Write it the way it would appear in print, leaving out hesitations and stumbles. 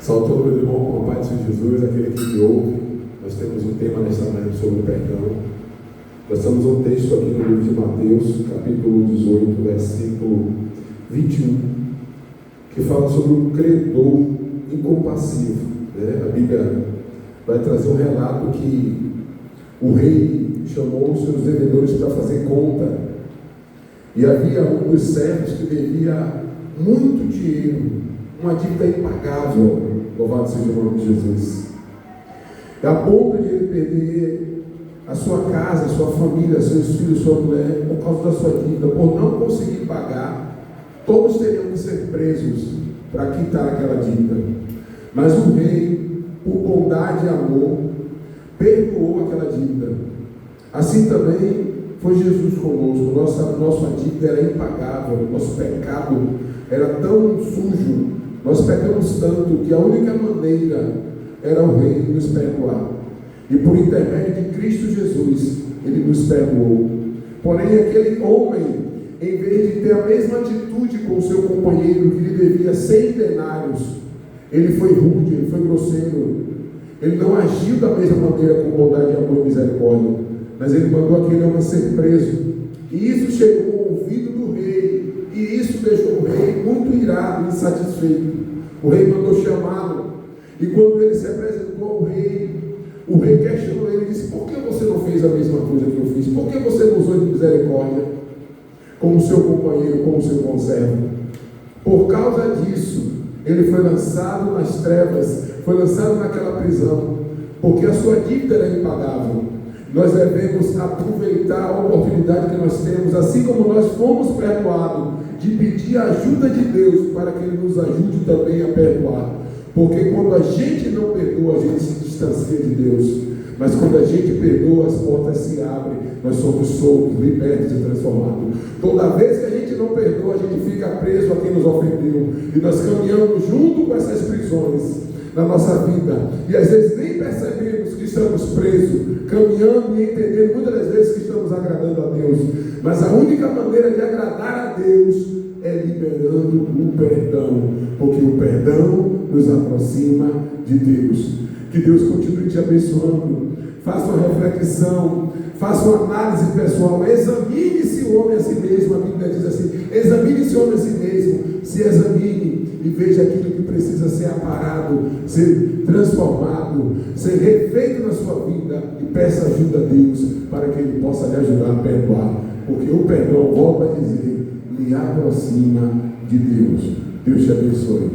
Salve todo meu irmão, com a paz de Jesus, aquele que me ouve. Nós temos um tema nesta manhã sobre o perdão. Nós temos um texto aqui no livro de Mateus, capítulo 18, versículo 21, que fala sobre o credor incompassivo. A Bíblia vai trazer um relato que o rei chamou os seus devedores para fazer conta, e havia um dos servos que devia muito dinheiro, uma dívida impagável. Louvado seja o nome de Jesus. A ponto de ele perder a sua casa, a sua família, seus filhos, sua mulher, por causa da sua dívida, por não conseguir pagar. Todos teriam que ser presos para quitar aquela dívida. Mas o rei, por bondade e amor, perdoou aquela dívida. Assim também foi Jesus conosco. Nossa dívida era impagável, nosso pecado era tão sujo, nós pecamos tanto que a única maneira era o rei nos perdoar. E por intermédio de Cristo Jesus, ele nos perdoou. Porém, aquele homem, em vez de ter a mesma atitude com o seu companheiro, que lhe devia 100 denários, ele foi rude, ele foi grosseiro. Ele não agiu da mesma maneira com bondade, amor e misericórdia, mas ele mandou aquele homem ser preso. E isso chegou ao ouvido do rei, e isso deixou o rei muito irado, insatisfeito. O rei mandou chamá-lo, e quando ele se apresentou ao rei, o rei questionou ele e disse: por que você não fez a mesma coisa que eu fiz? Por que você não usou de misericórdia com o seu companheiro, com o seu conservo? Por causa disso, ele foi lançado nas trevas, foi lançado naquela prisão, porque a sua dívida era impagável. Nós devemos aproveitar a oportunidade que nós temos, assim como nós fomos perdoados, de pedir a ajuda de Deus para que Ele nos ajude também a perdoar. Porque quando a gente não perdoa, a gente se distancia de Deus. Mas quando a gente perdoa, as portas se abrem, nós somos soltos, libertos e transformados. Toda vez que a gente não perdoa, a gente fica preso a quem nos ofendeu. E nós caminhamos junto com essas prisões na nossa vida. E às vezes nem percebemos que estamos presos, caminhando e entendendo muitas das vezes que estamos agradando a Deus. Mas a única maneira de agradar a Deus é liberando o perdão, porque o perdão nos aproxima de Deus. Que Deus continue te abençoando. Faça uma reflexão, faça uma análise pessoal, examine-se o homem a si mesmo. A Bíblia diz assim: examine-se o homem a si mesmo, se examine e veja aquilo que precisa ser aparado, ser transformado, ser refeito na sua vida, e peça ajuda a Deus para que Ele possa lhe ajudar a perdoar, porque o perdão, volta a dizer, lhe aproxima de Deus. Deus te abençoe.